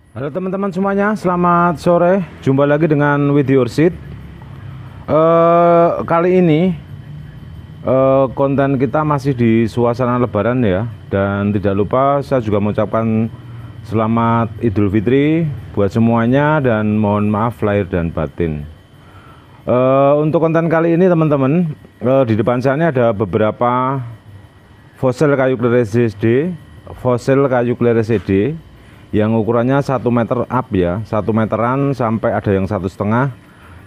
Halo teman-teman semuanya, selamat sore. Jumpa lagi dengan With Your Seed. Kali ini konten kita masih di suasana Lebaran ya. Dan tidak lupa saya juga mengucapkan selamat Idul Fitri buat semuanya dan mohon maaf lahir dan batin. Untuk konten kali ini teman-teman, di depan saya ini ada beberapa fosil kayu kleres SD, yang ukurannya 1 meter up ya, 1 meteran sampai ada yang 1,5,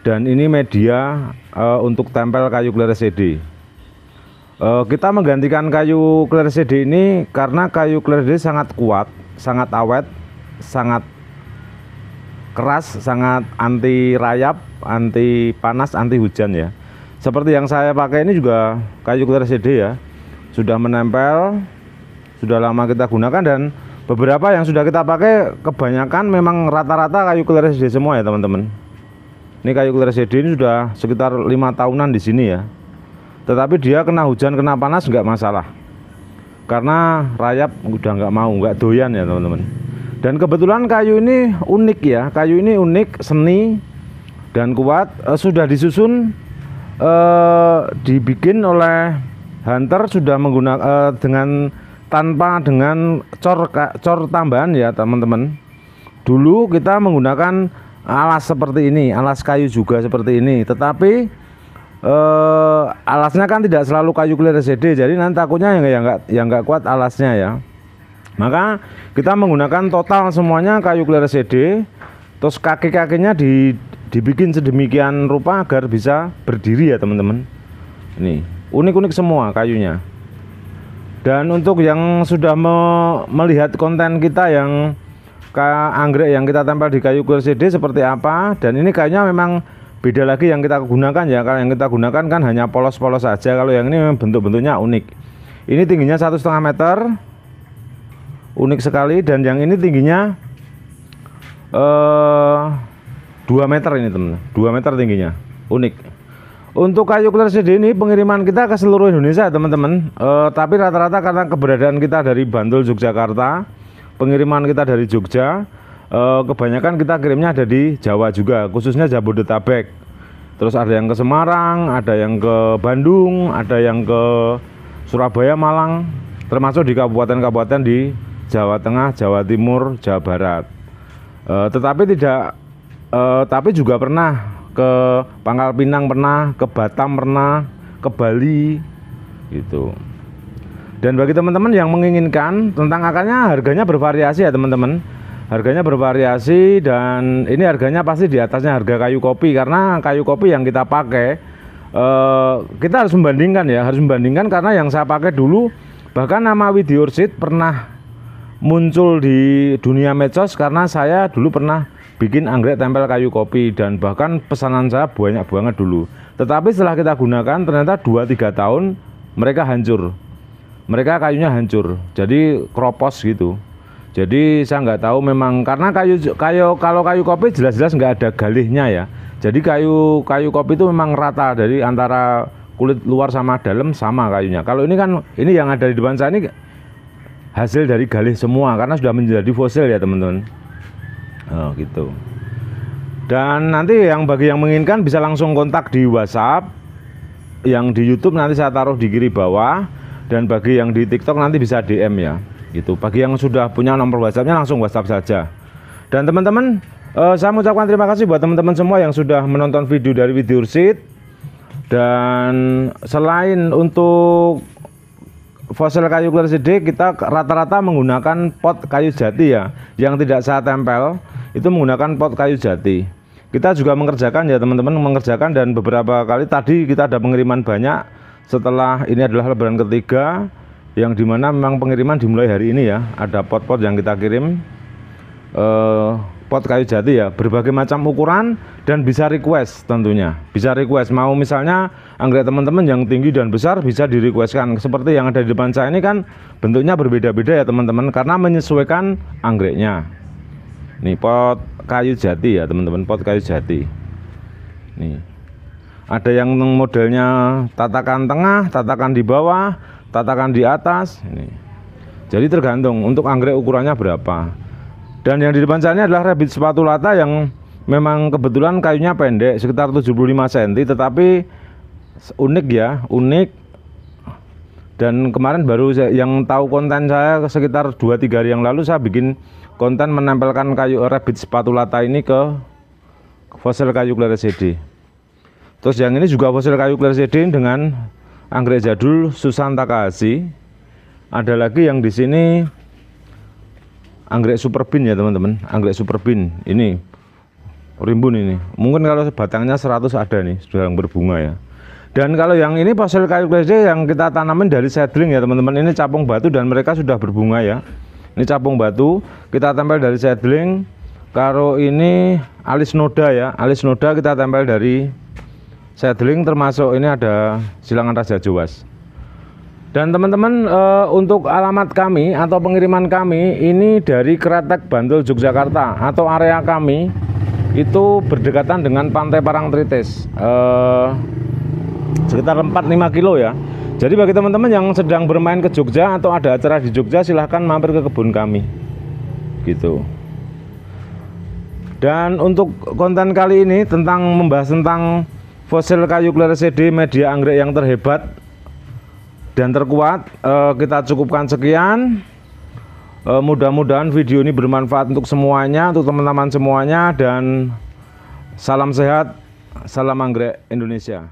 dan ini media untuk tempel kayu kleres CD. Kita menggantikan kayu kleres CD ini karena kayu kleres CD sangat kuat, sangat awet, sangat keras, sangat anti rayap, anti panas, anti hujan ya. Seperti yang saya pakai ini juga kayu kleres CD ya, sudah menempel, sudah lama kita gunakan, dan beberapa yang sudah kita pakai kebanyakan memang rata-rata kayu kleres CD semua ya teman-teman. Ini kayu kleres CD ini sudah sekitar 5 tahunan di sini ya. Tetapi dia kena hujan, kena panas nggak masalah. Karena rayap udah nggak mau, nggak doyan ya teman-teman. Dan kebetulan kayu ini unik ya. Kayu ini unik, seni dan kuat. Sudah disusun, dibikin oleh Hunter, sudah menggunakan tanpa dengan cor tambahan ya teman-teman. Dulu kita menggunakan alas seperti ini, alas kayu juga seperti ini, tetapi alasnya kan tidak selalu kayu kleres CD, jadi nanti takutnya yang nggak kuat alasnya ya. Maka kita menggunakan total semuanya kayu kleres CD, terus kaki-kakinya dibikin sedemikian rupa agar bisa berdiri ya teman-teman. Ini unik-unik semua kayunya. Dan untuk yang sudah melihat konten kita yang anggrek yang kita tempel di kayu kleres CD seperti apa, dan ini kayaknya memang beda lagi yang kita gunakan ya. Kalau yang kita gunakan kan hanya polos-polos saja, kalau yang ini memang bentuk-bentuknya unik. Ini tingginya 1,5 meter, unik sekali, dan yang ini tingginya 2 meter ini teman, 2 meter tingginya, unik. Untuk kayu kleres CD ini pengiriman kita ke seluruh Indonesia teman-teman, tapi rata-rata karena keberadaan kita dari Bantul, Yogyakarta, pengiriman kita dari Jogja, kebanyakan kita kirimnya ada di Jawa juga, khususnya Jabodetabek. Terus ada yang ke Semarang, ada yang ke Bandung, ada yang ke Surabaya, Malang, termasuk di kabupaten-kabupaten di Jawa Tengah, Jawa Timur, Jawa Barat. Tapi juga pernah ke Pangkal Pinang, pernah ke Batam, pernah ke Bali gitu. Dan bagi teman-teman yang menginginkan tentang akarnya, harganya bervariasi ya teman-teman. Harganya bervariasi, dan ini harganya pasti di atasnya harga kayu kopi, karena kayu kopi yang kita pakai kita harus membandingkan ya, harus membandingkan, karena yang saya pakai dulu bahkan nama With Your Seed pernah muncul di dunia medsos karena saya dulu pernah bikin anggrek tempel kayu kopi, dan bahkan pesanan saya banyak banget dulu. Tetapi setelah kita gunakan ternyata 2-3 tahun mereka hancur, mereka kayunya hancur, jadi kropos gitu. Jadi saya nggak tahu, memang karena kalau kayu kopi jelas-jelas nggak ada galihnya ya. Jadi kayu kopi itu memang rata, dari antara kulit luar sama dalam sama kayunya. Kalau ini kan, ini yang ada di depan saya ini hasil dari galih semua karena sudah menjadi fosil ya teman-teman. Oh gitu. Dan nanti bagi yang menginginkan bisa langsung kontak di WhatsApp. Yang di YouTube nanti saya taruh di kiri bawah, dan bagi yang di TikTok nanti bisa DM ya. Gitu. Bagi yang sudah punya nomor WhatsAppnya langsung WhatsApp saja. Dan teman-teman, saya mengucapkan terima kasih buat teman-teman semua yang sudah menonton video dari With Your Seed. Dan selain untuk fosil kayu kleres CD, kita rata-rata menggunakan pot kayu jati ya, yang tidak saya tempel itu menggunakan pot kayu jati. Kita juga mengerjakan ya teman-teman, mengerjakan, dan beberapa kali tadi kita ada pengiriman banyak. Setelah ini adalah lebaran ketiga, yang dimana memang pengiriman dimulai hari ini ya. Ada pot-pot yang kita kirim, pot kayu jati ya, berbagai macam ukuran, dan bisa request tentunya. Bisa request, mau misalnya anggrek teman-teman yang tinggi dan besar bisa di requestkan. Seperti yang ada di depan saya ini kan bentuknya berbeda-beda ya teman-teman, karena menyesuaikan anggreknya. Nih pot kayu jati ya teman-teman, pot kayu jati. Nih ada yang modelnya tatakan tengah, tatakan di bawah, tatakan di atas. Ini jadi tergantung untuk anggrek ukurannya berapa. Dan yang di depan saya ini adalah rabbit spatulata yang memang kebetulan kayunya pendek sekitar 75 cm, tetapi unik ya, unik. Dan kemarin baru yang tahu konten saya sekitar 2-3 hari yang lalu, saya bikin konten menempelkan kayu rabbit spatulata ini ke fosil kayu Cleresidea. Terus yang ini juga fosil kayu Cleresidea dengan anggrek jadul Susan Takahashi. Ada lagi yang di sini anggrek superbin ya teman-teman, anggrek superbin ini rimbun ini. Mungkin kalau batangnya 100 ada nih, sudah berbunga ya. Dan kalau yang ini fosil kayu Cleresidea yang kita tanamin dari seedling ya teman-teman, ini capung batu dan mereka sudah berbunga ya. Ini capung batu, kita tempel dari seedling. Kalau ini alis noda ya, alis noda kita tempel dari seedling, termasuk ini ada silangan raja jowas. Dan teman-teman, untuk alamat kami atau pengiriman kami ini dari Kretek Bantul Yogyakarta, atau area kami itu berdekatan dengan Pantai Parangtritis, sekitar 4-5 kilo ya. Jadi bagi teman-teman yang sedang bermain ke Jogja atau ada acara di Jogja, silahkan mampir ke kebun kami gitu. Dan untuk konten kali ini membahas tentang fosil kayu Cleresidea media anggrek yang terhebat dan terkuat, kita cukupkan sekian. Mudah-mudahan video ini bermanfaat untuk semuanya, untuk teman-teman semuanya, dan salam sehat, salam anggrek Indonesia.